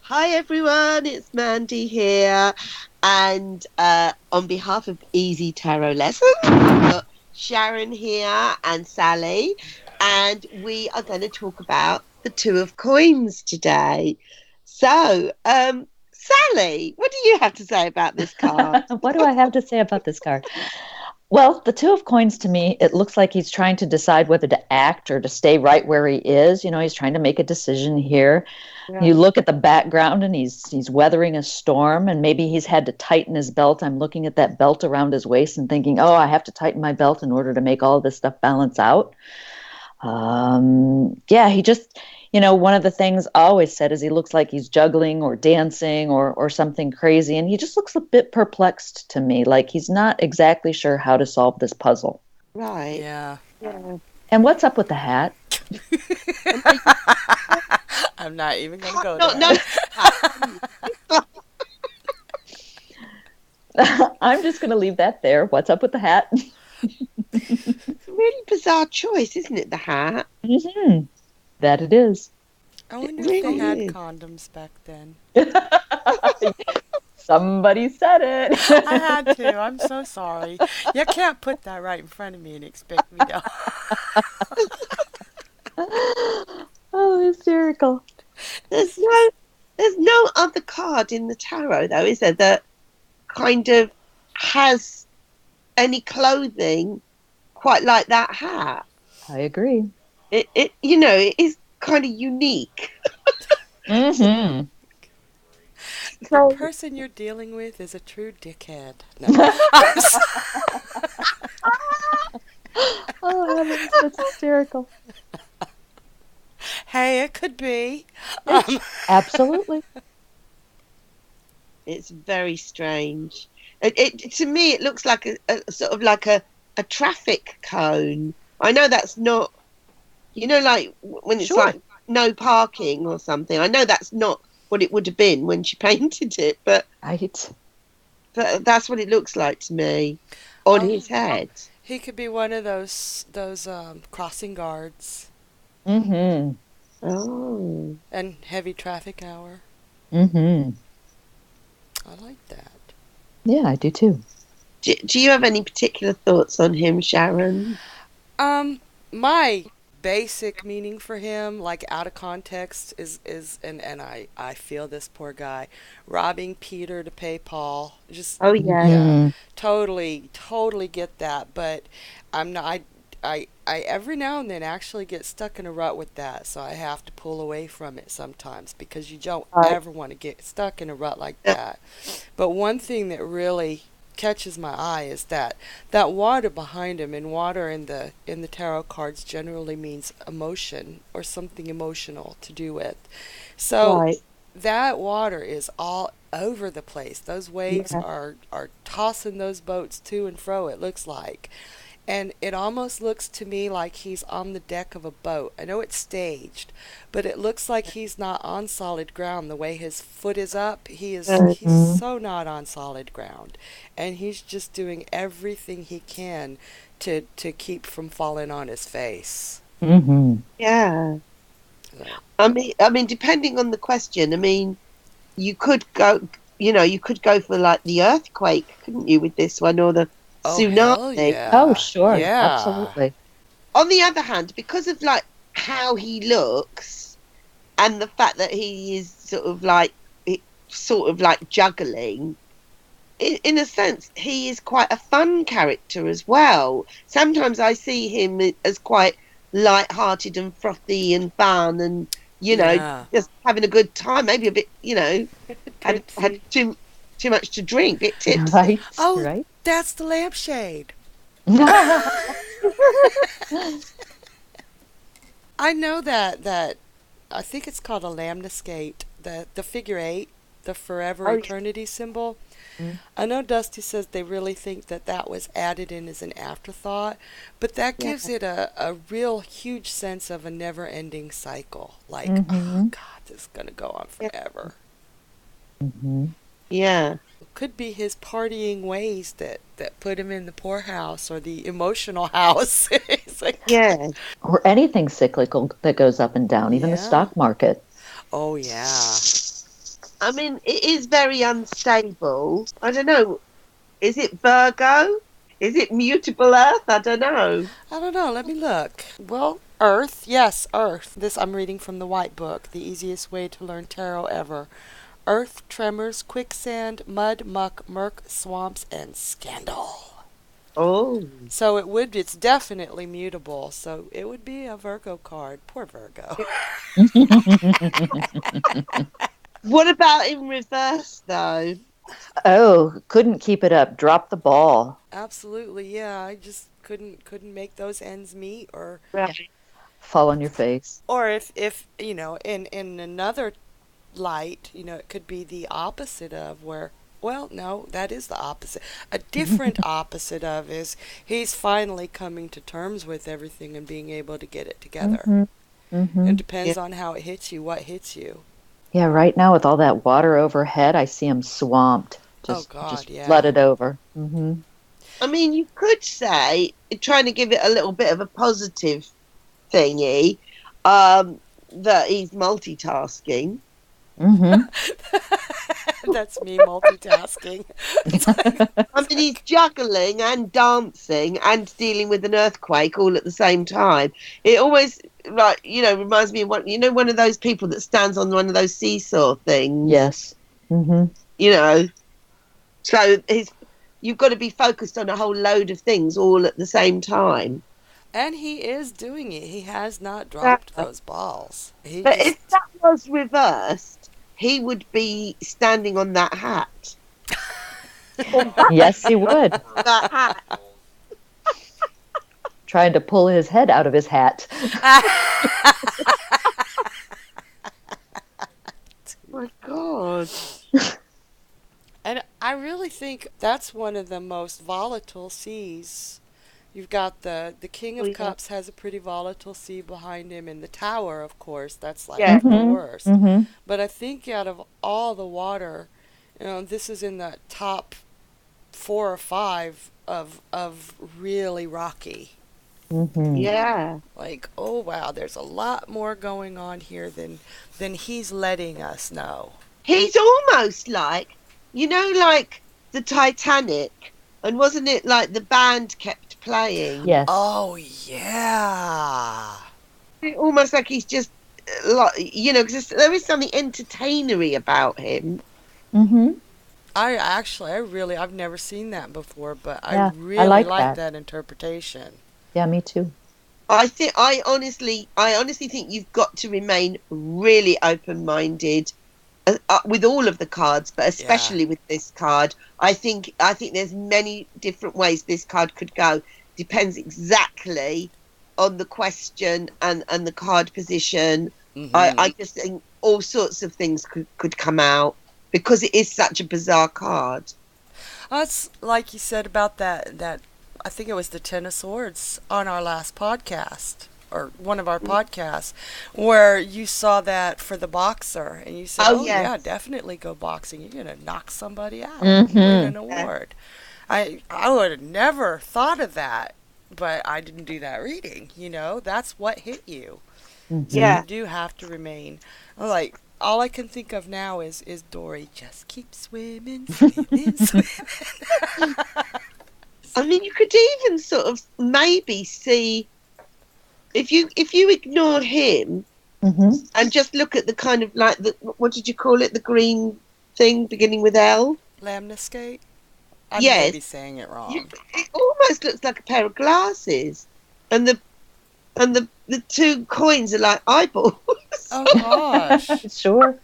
Hi everyone, it's Mandy here, and on behalf of Easy Tarot Lessons, we've got Sharon here and Sally, and we are going to talk about the Two of Coins today. So, Sally, what do you have to say about this card? What do I have to say about this card? Well, the Two of Coins to me, it looks like he's trying to decide whether to act or to stay right where he is. You know, he's trying to make a decision here. You Yeah. look at the background and he's weathering a storm, and maybe he's had to tighten his belt. I'm looking at that belt around his waist and thinking, oh, I have to tighten my belt in order to make all this stuff balance out. Yeah, he just, one of the things I always said is he looks like he's juggling or dancing or something crazy. And he just looks a bit perplexed to me, like he's not exactly sure how to solve this puzzle. Right. Yeah. Yeah. And what's up with the hat? I'm not even going to go No, there. no. I'm just going to leave that there. What's up with the hat? Really bizarre choice, isn't it? The hat. Mm-hmm. That it is. I It wonder if they really had is. condoms back then. Somebody said I it. had to. I'm so sorry. You can't put that right in front of me and expect me to. Oh, hysterical. There's no, there's no other card in the tarot, though, is there, that kind of has any clothing quite like that hat? I agree. It is kind of unique. Mm-hmm. The So, person you're dealing with is a true dickhead. No. Oh, heavens, that's hysterical. Hey, it could be. Yes, absolutely. it's very strange. To me, it looks like a sort of like a traffic cone. I know that's not, like when it's Sure. like no parking or something. I know that's not what it would have been when she painted it, but Right. that's what it looks like to me on Oh, his head. he could be one of those crossing guards Mm-hmm. Oh, and heavy traffic hour. Mm-hmm. I like that. Yeah, I do too. do you have any particular thoughts on him, Sharon? Um, my basic meaning for him, like out of context, is and I feel this poor guy robbing Peter to pay Paul. Just Oh yeah, yeah, Mm-hmm. totally get that. But I'm not. I every now and then actually get stuck in a rut with that, so I have to pull away from it sometimes because you don't right. ever want to get stuck in a rut like that. But one thing that really catches my eye is that water behind him, and water in the tarot cards generally means emotion or something emotional to do with. So Right. that water is all over the place. Those waves Yeah. are tossing those boats to and fro, it looks like. And it almost looks to me like he's on the deck of a boat. I know it's staged, but it looks like he's not on solid ground. The way his foot is up, he's Mm-hmm. so not on solid ground. And he's just doing everything he can to keep from falling on his face. Mm-hmm. Yeah. So, I mean, depending on the question, I mean, you could go, you could go for like the earthquake, couldn't you, with this one, or the oh hell tsunami? Oh, yeah. sure. Yeah. Absolutely. On the other hand, because of like how he looks and the fact that he is sort of like juggling, in a sense, he is quite a fun character as well. Sometimes I see him as quite light-hearted and frothy and fun, and Yeah. just having a good time. Maybe a bit, had Could too much to drink, bit tipsy. Right. oh, Right. that's the lampshade. I know that I think it's called a lamnescate, the figure eight, the forever Oh, eternity symbol. Mm. I know Dusty says they really think that was added in as an afterthought, but that yeah, gives it a real huge sense of a never-ending cycle. Like, oh Mm-hmm. God, this is gonna go on yeah, forever. Mm-hmm. yeah, Could be his partying ways that put him in the poorhouse or the emotional house. It's like, yeah. Or anything cyclical that goes up and down, even the yeah. stock market. Oh yeah. I mean, it is very unstable. I don't know. Is it Virgo? Is it mutable Earth? I don't know. I don't know. Let me look. Well, Earth. Yes, Earth. This I'm reading from the White Book, the easiest way to learn tarot ever. Earth, tremors, quicksand, mud, muck, murk, swamps, and scandal. Oh. So it's definitely mutable. So it would be a Virgo card. Poor Virgo. What about in reverse, though? Oh, couldn't keep it up. Drop the ball. Absolutely, yeah. I just couldn't make those ends meet, or Right. Fall on your face. if in another light, it could be the opposite of where. Well, no, that is the opposite. A different opposite of is he's finally coming to terms with everything and being able to get it together. It depends Yeah. on how it hits you, what hits you. Yeah, right now with all that water overhead, I see him swamped. Oh Just God, yeah. flooded over. I mean, you could say, trying to give it a little bit of a positive thingy, that he's multitasking. That's me multitasking. I mean, he's juggling and dancing and dealing with an earthquake all at the same time. It always, like, reminds me of one of those people that stands on one of those seesaw things. Yes. So you've got to be focused on a whole load of things all at the same time. And he is doing it. He has not dropped those balls. But if that was reversed, he would be standing on that hat. Yes, he would. That hat. Trying to pull his head out of his hat. My God. And I really think that's one of the most volatile seas. You've got the King of Cups has a pretty volatile sea behind him, and the Tower, of course, that's like the worst. But I think out of all the water, this is in the top 4 or 5 of really rocky. Yeah. Like, oh wow, there's a lot more going on here than he's letting us know. He's almost like, like the Titanic, and wasn't it like the band kept playing? Yes. Oh yeah. Almost like he's just like, because there is something entertainery about him. I've never seen that before, but Yeah, I really like that interpretation. Yeah, me too. I honestly think you've got to remain really open-minded with all of the cards, but especially with this card. I think there's many different ways this card could go. Depends exactly on the question and the card position. I just think all sorts of things could come out because it is such a bizarre card. That's like you said about that I think it was the Ten of Swords on our last podcast, or one of our podcasts, where you saw that for the boxer, and you said, "Oh yeah, definitely go boxing. You're gonna knock somebody out, win an award." I would have never thought of that, but I didn't do that reading. That's what hit you. So you do have to remain like. All I can think of now is Dory, just keep swimming, swimming, swimming. I mean, you could even sort of maybe see if you ignore him and just look at the kind of like what did you call it? The green thing beginning with L. Lemniscate. I may be saying it wrong. It almost looks like a pair of glasses, and the 2 coins are like eyeballs. Oh gosh. Sure.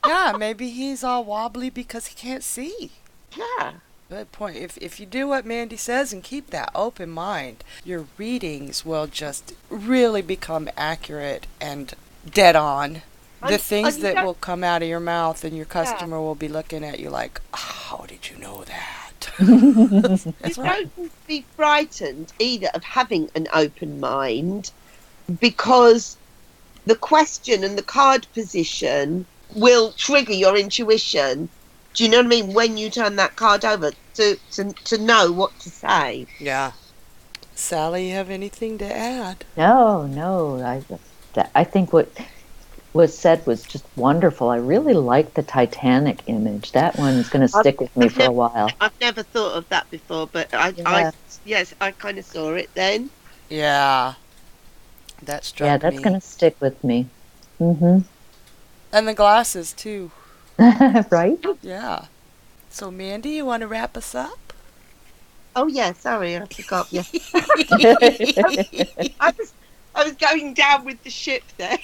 Yeah, maybe he's all wobbly because he can't see. Yeah. Good point. If you do what Mandy says and keep that open mind, your readings will just really become accurate and dead on. The things that will come out of your mouth, and your customer will be looking at you like, how did you know that? That's right. Don't be frightened either of having an open mind, because the question and the card position will trigger your intuition. Do you know what I mean? When you turn that card over to know what to say. Yeah. Sally, you have anything to add? No. I think was said was just wonderful. I really like the Titanic image. That one's going to stick with me I've for a never, while. I've never thought of that before, but Yeah. yes, I kind of saw it then. Yeah, that Yeah, struck that's going me. to stick with me. Mm-hmm. And the glasses, too. Right? Yeah. So, Mandy, you want to wrap us up? Oh yeah, sorry, I forgot. Yeah, I was, I was going down with the ship then.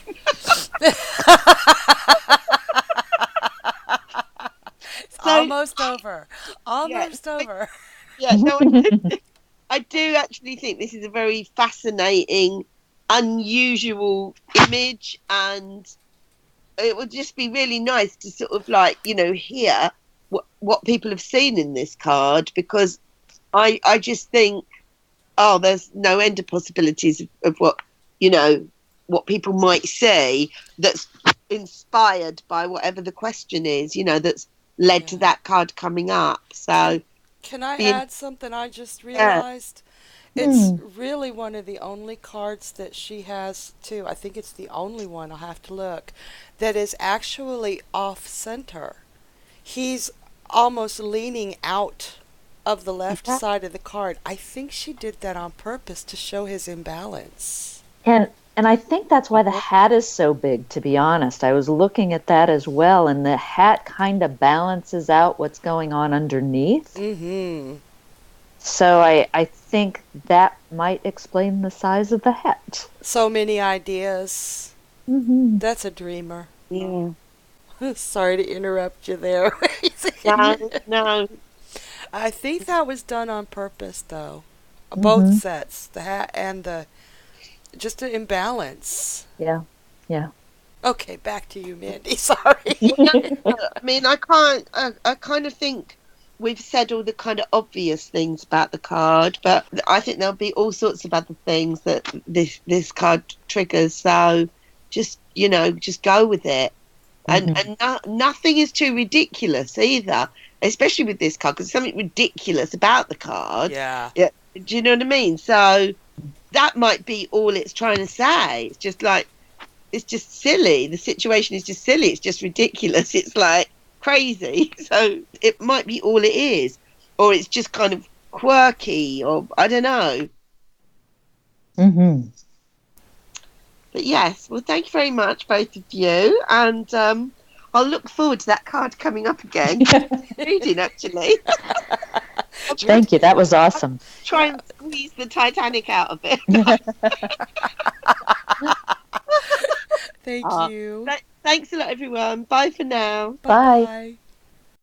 It's So almost over. yeah, Almost over. yeah, no, I do actually think this is a very fascinating, unusual image, and it would just be really nice to sort of like, hear what people have seen in this card, because I just think, oh, there's no end of possibilities of what, you know, what people might say that's inspired by whatever the question is, that's led to Yeah. that card coming up. Can So can I being, add something I just yeah, realized? It's Hmm. really one of the only cards that she has too. I think it's the only one, I'll have to look, that is actually off center. He's almost leaning out of the left yeah, side of the card. I think she did that on purpose to show his imbalance. And I think that's why the hat is so big, to be honest. I was looking at that as well, and the hat kind of balances out what's going on underneath. Mm-hmm. So I think that might explain the size of the hat. So many ideas. Hmm. That's a dreamer. yeah. Sorry to interrupt you there. No, no. I think that was done on purpose, though. Both Hmm. sets, the hat and the just an imbalance. Yeah, yeah. Okay, back to you, Mandy. Sorry. No, I mean, I can't. I kind of think we've said all the kind of obvious things about the card, but I think there'll be all sorts of other things that this card triggers. So just go with it, and Hmm. nothing is too ridiculous either, especially with this card, because there's something ridiculous about the card. Yeah. Yeah, do you know what I mean? So that might be all it's trying to say. It's just like, it's just silly. The situation is just silly. It's just ridiculous. It's like crazy. So it might be all it is, or it's just kind of quirky, or I don't know. Hmm. But yes, well, thank you very much, both of you, and I'll look forward to that card coming up again. Reading actually, I'll try, Thank you. That was awesome. try and squeeze the Titanic out of it. Thank Ah, you. thanks a lot, everyone. Bye for now. Bye Bye. bye.